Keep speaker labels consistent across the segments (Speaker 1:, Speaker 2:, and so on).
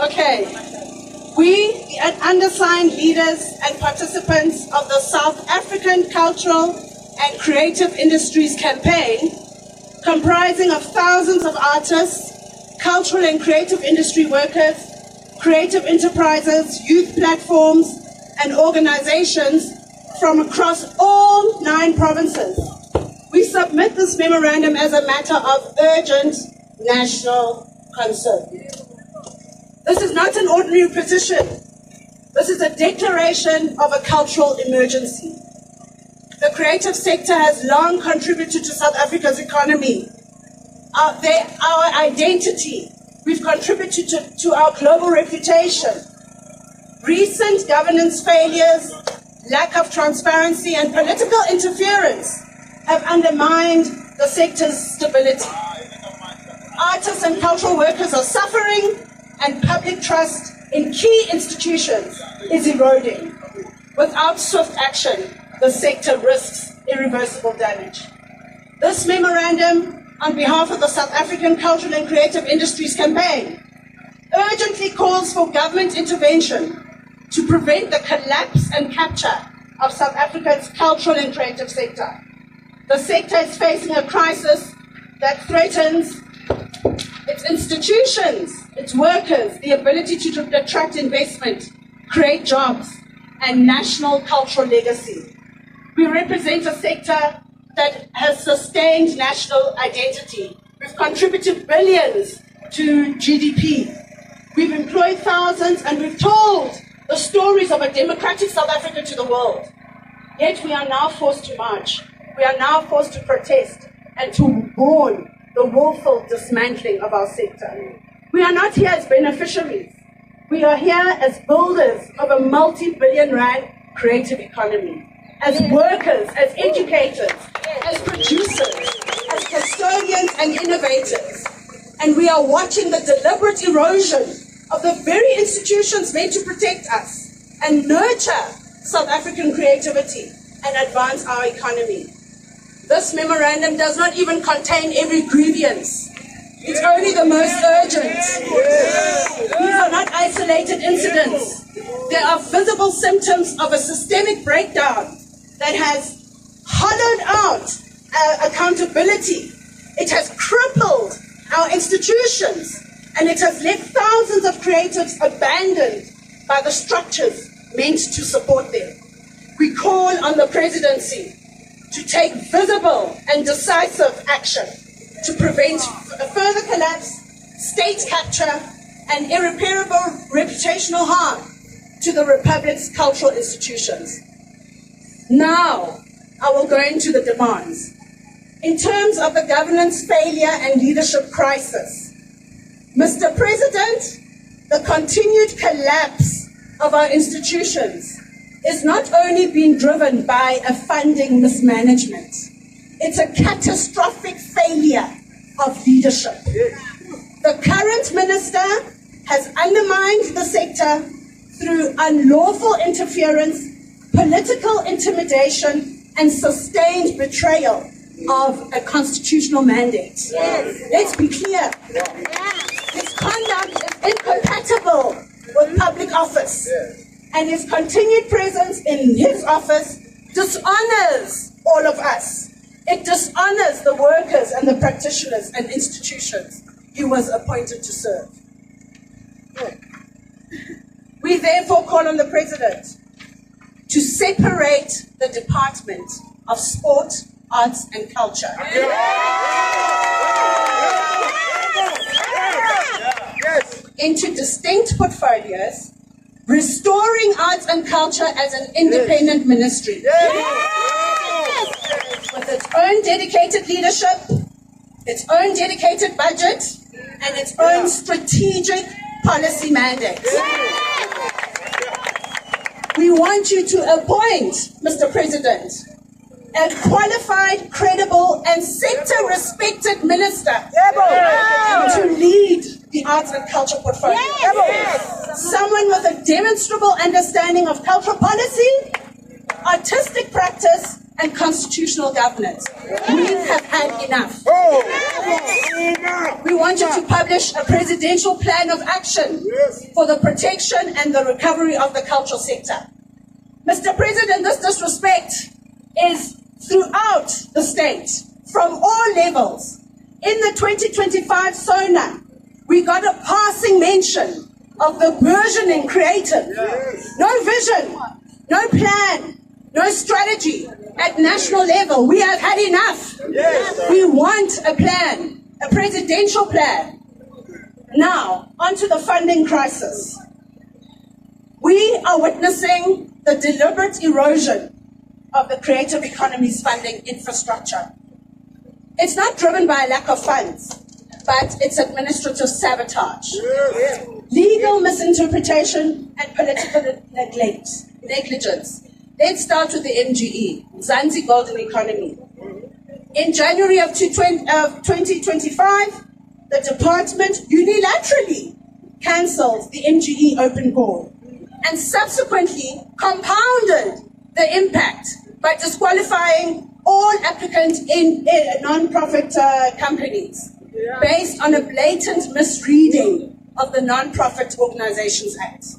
Speaker 1: Okay. We, the undersigned leaders and participants of the South African Cultural and Creative Industries Campaign, comprising of thousands of artists, cultural and creative industry workers, creative enterprises, youth platforms, and organizations from across all 9 provinces. We submit this memorandum as a matter of urgent national concern. This is not an ordinary petition. This is a declaration of a cultural emergency. The creative sector has long contributed to South Africa's economy, our identity. We've contributed to our global reputation. Recent governance failures, lack of transparency, and political interference have undermined the sector's stability. Artists and cultural workers are suffering, and public trust in key institutions is eroding. Without swift action, the sector risks irreversible damage. This memorandum, on behalf of the South African Cultural and Creative Industries Campaign, urgently calls for government intervention to prevent the collapse and capture of South Africa's cultural and creative sector. The sector is facing a crisis that threatens its institutions, its workers, the ability to attract investment, create jobs, and national cultural legacy. We represent a sector that has sustained national identity. We've contributed billions to GDP. We've employed thousands, and we've told the stories of a democratic South Africa to the world. Yet we are now forced to march. We are now forced to protest and to mourn the woeful dismantling of our sector. We are not here as beneficiaries. We are here as builders of a multi-billion-rand creative economy, as workers, as educators, as producers, as custodians and innovators. And we are watching the deliberate erosion of the very institutions meant to protect us and nurture South African creativity and advance our economy. This memorandum does not even contain every grievance. It's only the most urgent. These are not isolated incidents. There are visible symptoms of a systemic breakdown that has hollowed out accountability. It has crippled our institutions, and it has left thousands of creatives abandoned by the structures meant to support them. We call on the presidency to take visible and decisive action to prevent a further collapse, state capture, and irreparable reputational harm to the Republic's cultural institutions. Now, I will go into the demands. In terms of the governance failure and leadership crisis, Mr. President, the continued collapse of our institutions is not only being driven by a funding mismanagement, it's a catastrophic failure of leadership. The current minister has undermined the sector through unlawful interference, political intimidation, and sustained betrayal of a constitutional mandate. Yes. Let's be clear. His conduct is incompatible with public office. And his continued presence in his office dishonors all of us. It dishonors the workers and the practitioners and institutions he was appointed to serve. We therefore call on the President to separate the Department of Sport, Arts and Culture into distinct portfolios, restoring arts and culture as an independent ministry with its own dedicated leadership, its own dedicated budget, and its own strategic policy mandate. We want you to appoint, Mr. President, a qualified, credible, and sector-respected minister to lead the arts and culture portfolio. Someone with a demonstrable understanding of cultural policy, artistic practice, and constitutional governance. We have had enough. We want you to publish a presidential plan of action for the protection and the recovery of the cultural sector. Mr. President, this disrespect is throughout the state, from all levels. In the 2025 SONA, we got a passing mention of the burgeoning creative. No vision, no plan, no strategy at national level. We have had enough. We want a plan, a presidential plan. Now, onto the funding crisis. We are witnessing the deliberate erosion of the creative economy's funding infrastructure. It's not driven by a lack of funds, but it's administrative sabotage, legal misinterpretation, and political negligence. Let's start with the MGE, Mzansi Golden Economy. In January of 2025, the department unilaterally cancelled the MGE open call and subsequently compounded the impact by disqualifying all applicant in non-profit companies based on a blatant misreading of the Non-Profit Organizations Act.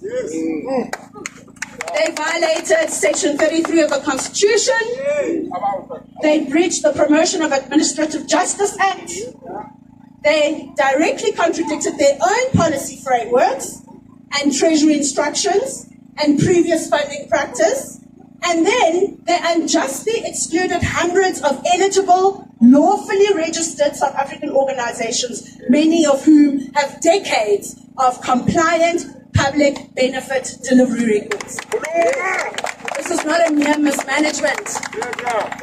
Speaker 1: They violated Section 33 of the Constitution. They breached the Promotion of Administrative Justice Act. They directly contradicted their own policy frameworks and Treasury instructions and previous funding practice. And then they unjustly excluded hundreds of eligible, lawfully registered South African organizations, many of whom have decades of compliant public benefit delivery records. This is not a mere mismanagement.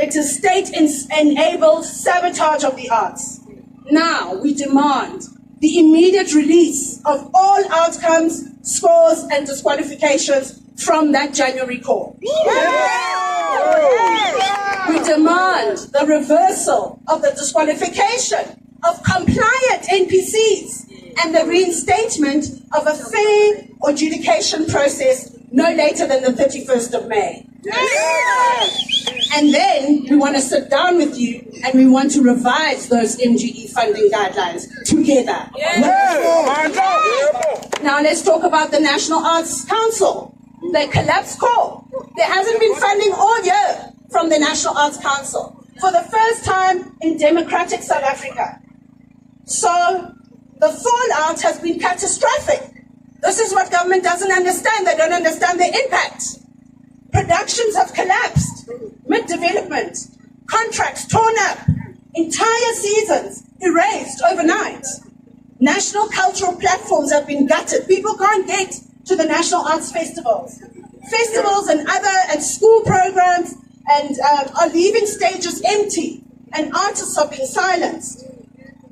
Speaker 1: It is state-enabled sabotage of the arts. Now we demand the immediate release of all outcomes, scores, and disqualifications from that January call. We demand the reversal of the disqualification of compliant NPCs and the reinstatement of a fair adjudication process no later than the 31st of May. And then we want to sit down with you and we want to revise those MGE funding guidelines together. Now let's talk about the National Arts Council. They collapsed call. There hasn't been funding all year from the National Arts Council for the first time in democratic South Africa. So the fallout has been catastrophic. This is what government doesn't understand. They don't understand the impact. Productions have collapsed. Mid-development, contracts torn up, entire seasons erased overnight. National cultural platforms have been gutted. People can't get to the National Arts Festivals. Festivals and school programs are leaving stages empty and artists are being silenced.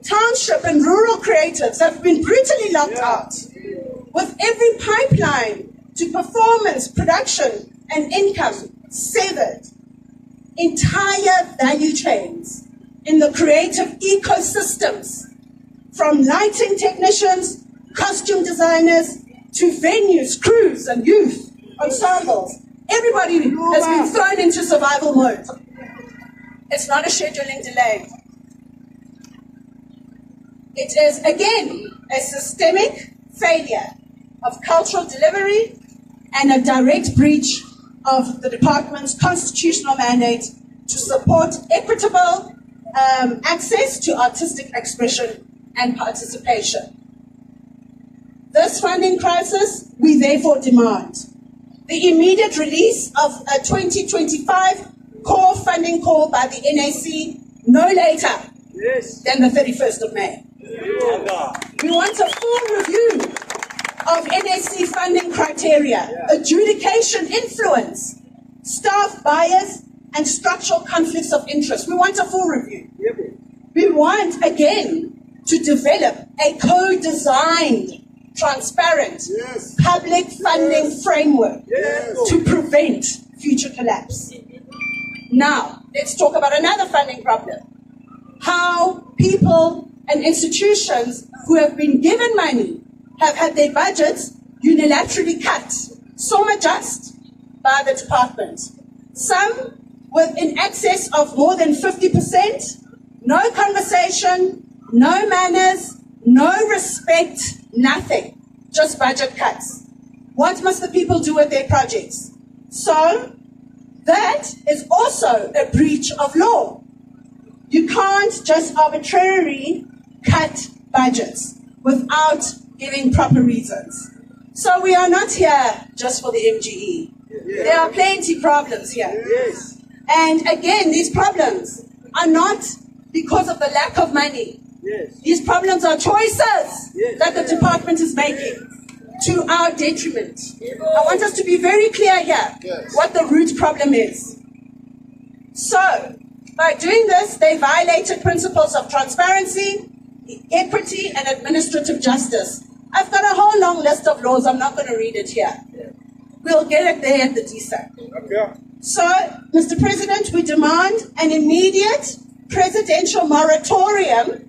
Speaker 1: Township and rural creatives have been brutally locked out, with every pipeline to performance, production, and income severed. Entire value chains in the creative ecosystems, from lighting technicians, costume designers, to venues, crews, and youth ensembles. Everybody has been thrown into survival mode. It's not a scheduling delay. It is, again, a systemic failure of cultural delivery and a direct breach of the department's constitutional mandate to support equitable access to artistic expression and participation. This funding crisis, we therefore demand the immediate release of a 2025 core funding call by the NAC no later than the 31st of May. We want a full review of NAC funding criteria, adjudication influence, staff bias, and structural conflicts of interest. We want a full review. We want, again, to develop a co-designed, transparent, public funding framework to prevent future collapse. Now, let's talk about another funding problem. How people and institutions who have been given money have had their budgets unilaterally cut, some adjust by the department. Some with in excess of more than 50%, no conversation, no manners, no respect, nothing, just budget cuts. What must the people do with their projects? So, that is also a breach of law. You can't just arbitrarily cut budgets without giving proper reasons. So we are not here just for the MGE. There are plenty of problems here.
Speaker 2: Yes.
Speaker 1: And again, these problems are not because of the lack of money.
Speaker 2: Yes.
Speaker 1: These problems are choices that the department is making to our detriment. I want us to be very clear here what the root problem is. So, by doing this, they violated principles of transparency, equity, and administrative justice. I've got a whole long list of laws. I'm not going to read it here. We'll get it there at the DSAC.
Speaker 2: Okay.
Speaker 1: So, Mr. President, we demand an immediate presidential moratorium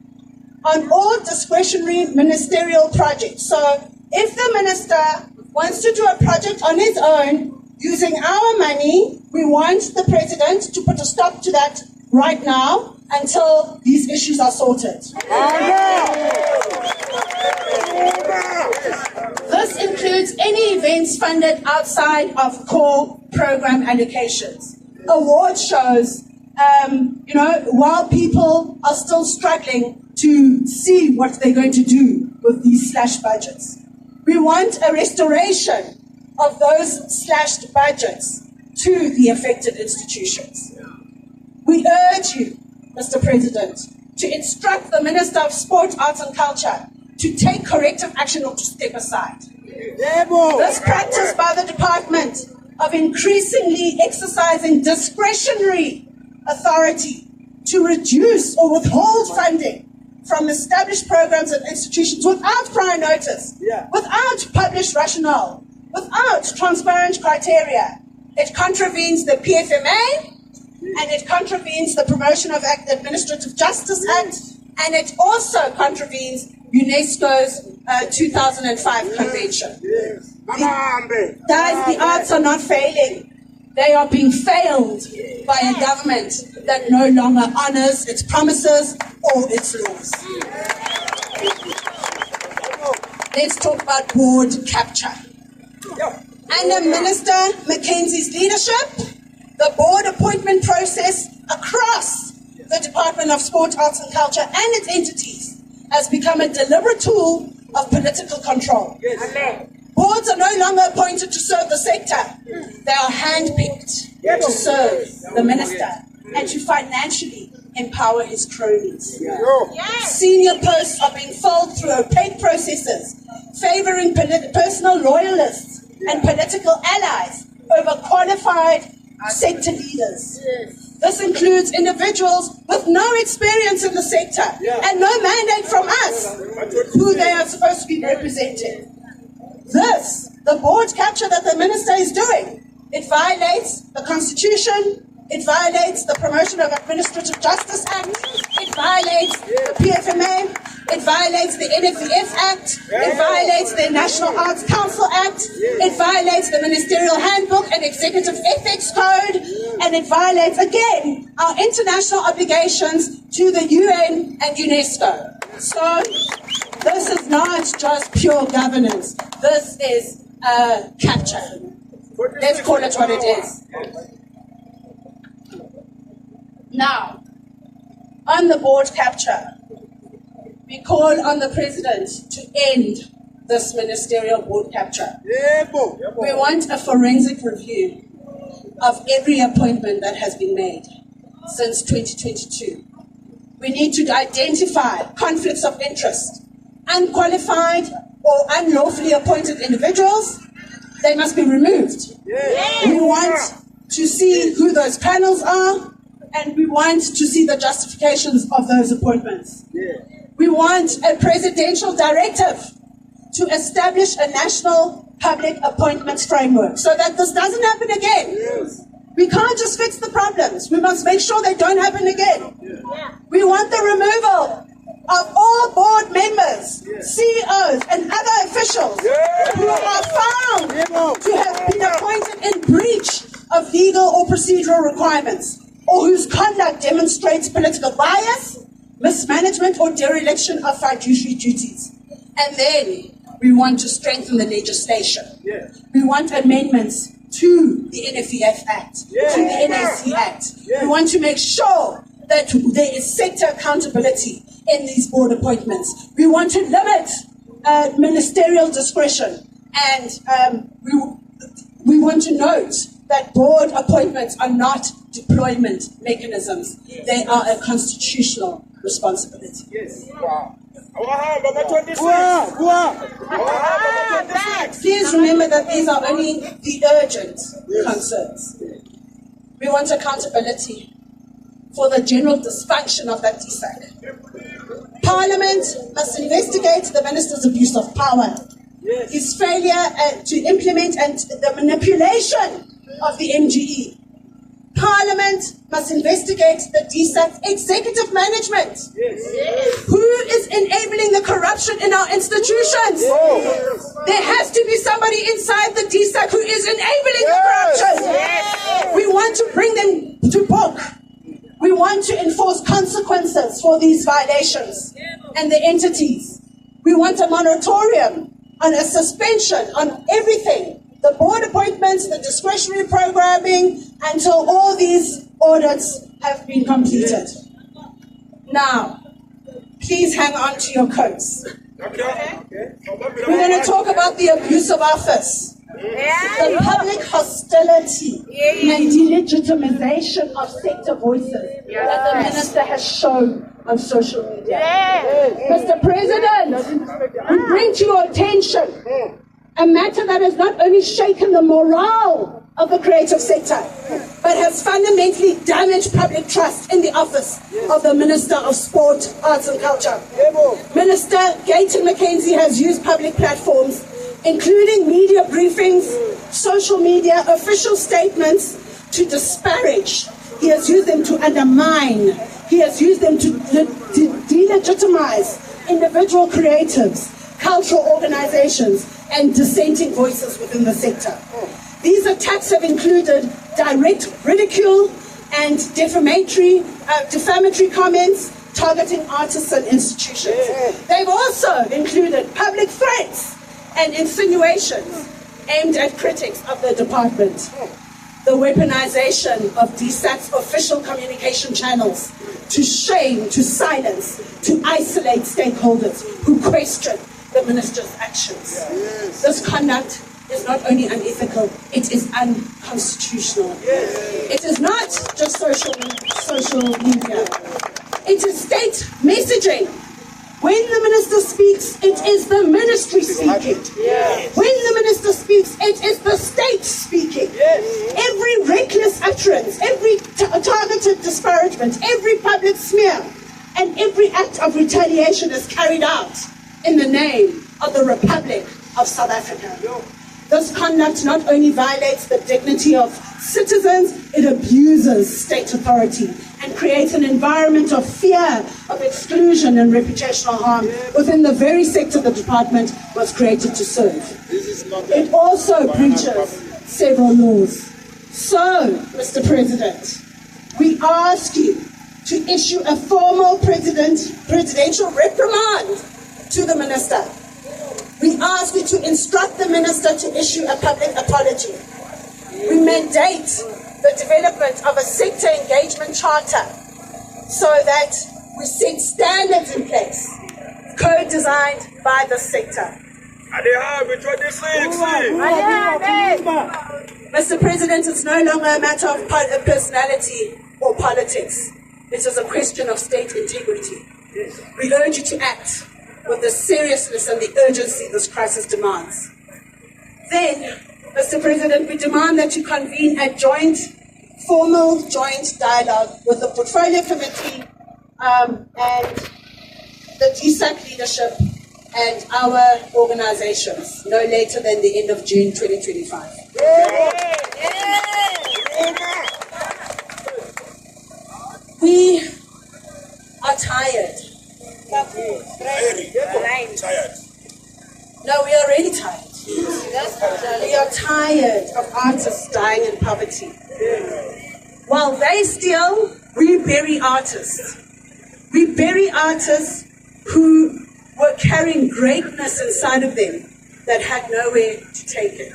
Speaker 1: on all discretionary ministerial projects. So, if the minister wants to do a project on his own using our money, we want the president to put a stop to that right now until these issues are sorted. This includes any events funded outside of core program allocations. Award shows, while people are still struggling to see what they're going to do with these slashed budgets. We want a restoration of those slashed budgets to the affected institutions. We urge you, Mr. President, to instruct the Minister of Sport, Arts and Culture to take corrective action or to step aside. This practice by the department of increasingly exercising discretionary authority to reduce or withhold funding from established programs and institutions without prior notice, without published rationale, without transparent criteria. It contravenes the PFMA, and it contravenes the Promotion of Administrative Justice Act, and it also contravenes UNESCO's 2005 Convention. Guys, the arts are not failing. They are being failed by a government that no longer honors its promises or its laws. Let's talk about board capture. Under Minister Mackenzie's leadership, the board appointment process across the Department of Sport, Arts and Culture and its entities has become a deliberate tool of political control. Boards are no longer appointed to serve the sector. They are handpicked to serve the minister and to financially empower his cronies. Senior posts are being filled through opaque processes, favoring personal loyalists and political allies over qualified sector leaders. This includes individuals with no experience in the sector and no mandate from us, who they are supposed to be representing. This, the board capture that the minister is doing, it violates the Constitution, it violates the Promotion of Administrative Justice Act, it violates the PFMA, it violates the NFEF Act, it violates the National Arts Council Act, it violates the Ministerial Handbook and Executive Ethics Code, and it violates, again, our international obligations to the UN and UNESCO. So, this is not just pure governance. This is capture. Let's call it what it is. Now, on the board capture, we call on the President to end this ministerial board capture. We want a forensic review of every appointment that has been made since 2022. We need to identify conflicts of interest. Unqualified or unlawfully appointed individuals, they must be removed. We want to see who those panels are, and we want to see the justifications of those appointments. We want a presidential directive to establish a national public appointments framework so that this doesn't happen again. We can't just fix the problems. We must make sure they don't happen again. We want the removal of all board members, CEOs, and other officials who are found to have been appointed in breach of legal or procedural requirements, or whose conduct demonstrates political bias, mismanagement, or dereliction of fiduciary duties. And then we want to strengthen the legislation. We want amendments to the NFEF Act, to the NAC Act. We want to make sure that there is sector accountability in these board appointments. We want to limit ministerial discretion, and we want to note that board appointments are not deployment mechanisms. They are a constitutional responsibility. Please remember that these are only the urgent concerns. We want accountability for the general dysfunction of that DSAC. Parliament must investigate the minister's abuse of power, his failure to implement and the manipulation of the MGE. Parliament must investigate the DSAC executive management. Who is enabling the corruption in our institutions? There has to be somebody inside the DSAC who is enabling the corruption. We want to bring them to book. We want to enforce consequences for these violations and the entities. We want a moratorium on a suspension on everything. The board appointments, the discretionary programming, until all these audits have been completed. Now, please hang on to your coats. We're going to talk about the abuse of office, the public hostility and delegitimization of sector voices that the minister has shown on social media. Mr. President, we bring to your attention a matter that has not only shaken the morale of the creative sector, but has fundamentally damaged public trust in the office of the Minister of Sport, Arts and Culture. Minister Gayton McKenzie has used public platforms, including media briefings, social media, official statements, to disparage. He has used them to undermine. He has used them to delegitimize individual creatives, cultural organizations, and dissenting voices within the sector. These attacks have included direct ridicule and defamatory comments targeting artists and institutions. They've also included public threats and insinuations aimed at critics of the department. The weaponization of DSAC's official communication channels to shame, to silence, to isolate stakeholders who question the minister's actions. This conduct is not only unethical, it is unconstitutional. It is not just social media. It is state messaging. When the minister speaks, it is the ministry speaking. When the minister speaks, it is the state speaking. Every reckless utterance, every targeted disparagement, every public smear, and every act of retaliation is carried out in the name of the Republic of South Africa. This conduct not only violates the dignity of citizens, it abuses state authority and creates an environment of fear, of exclusion and reputational harm within the very sector the department was created to serve. It also breaches several laws. So, Mr. President, we ask you to issue a formal presidential reprimand to the minister. We ask you to instruct the minister to issue a public apology. We mandate the development of a sector engagement charter so that we set standards in place, co-designed by the sector. Mr. President, it's no longer a matter of personality or politics. It is a question of state integrity. We urge you to act with the seriousness and the urgency this crisis demands. Then, Mr. President, we demand that you convene a formal joint dialogue with the Portfolio Committee and the DSAC leadership and our organizations, no later than the end of June 2025. We are tired. Tired. No, we are already tired. We are are tired of artists dying in poverty. While they steal, we bury artists. We bury artists who were carrying greatness inside of them that had nowhere to take it.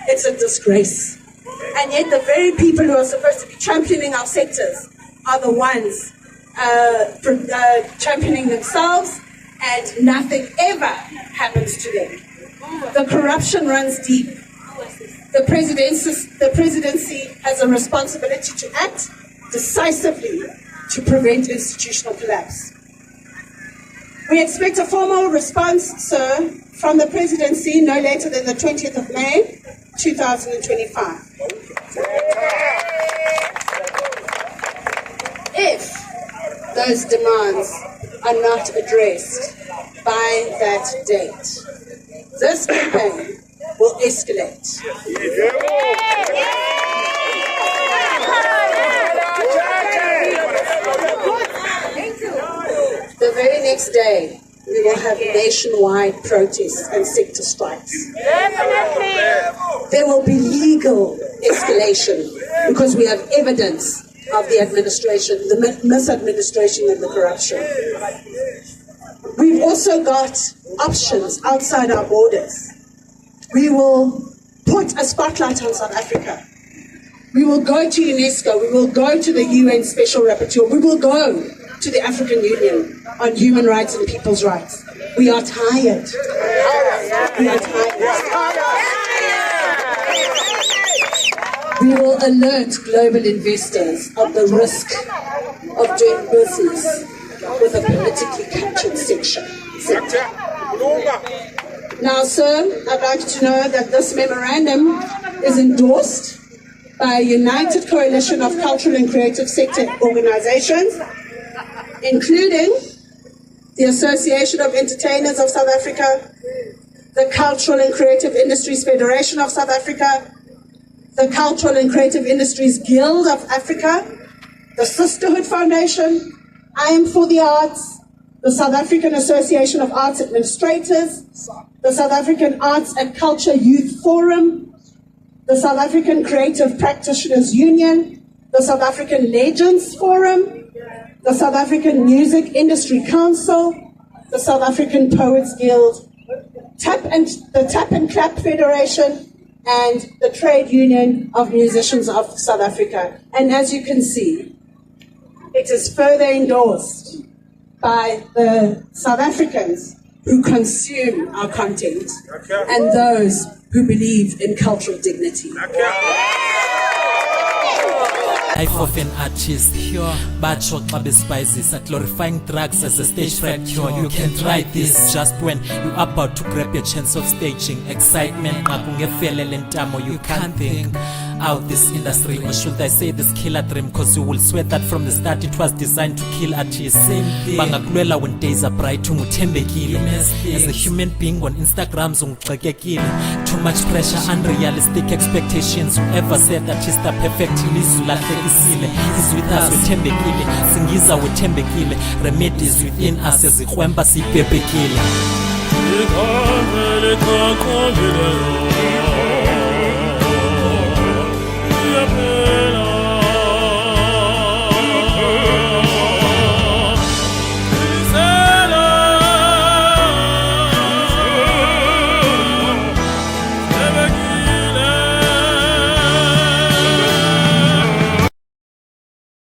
Speaker 1: It's a disgrace. And yet the very people who are supposed to be championing our sectors are the ones championing themselves, and nothing ever happens to them. The corruption runs deep. The presidency has a responsibility to act decisively to prevent institutional collapse. We expect a formal response, sir, from the presidency no later than the 20th of May, 2025. If those demands are not addressed by that date, this campaign will escalate. The very next day, we will have nationwide protests and sector strikes. There will be legal escalation because we have evidence of the administration, the misadministration and the corruption. We've also got options outside our borders. We will put a spotlight on South Africa. We will go to UNESCO. We will go to the UN Special Rapporteur. We will go to the African Union on human rights and people's rights. We are tired. We are tired. We will alert global investors of the risk of doing business with a politically captured sector. Now, sir, I'd like you to know that this memorandum is endorsed by a united coalition of cultural and creative sector organizations, including the Association of Entertainers of South Africa, the Cultural and Creative Industries Federation of South Africa, the Cultural and Creative Industries Guild of Africa, the Sisterhood Foundation, I Am for the Arts, the South African Association of Arts Administrators, the South African Arts and Culture Youth Forum, the South African Creative Practitioners Union, the South African Legends Forum, the South African Music Industry Council, the South African Poets Guild, the Tap and Clap Federation, and the Trade Union of Musicians of South Africa. And as you can see, it is further endorsed by the South Africans who consume our content and those who believe in cultural dignity.
Speaker 2: Life of an artist, bacho xa besipayisisa, glorifying drugs as a stage fright cure. You can try this just when you're about to grab your chance of staging. Excitement, you can't think out this industry, or should I say this killer dream, cause you will swear that from the start it was designed to kill artists. Bangakulwela when days are bright, unguthembekile. As a human being on Instagram, ungxekekile. Too much pressure, unrealistic expectations. Whoever said that is the perfect izulahlekisile. Is with us, wethembekile. Singiza wethembekile. Remedies within us, ezihwemba sibhebhekile.
Speaker 3: Yeah.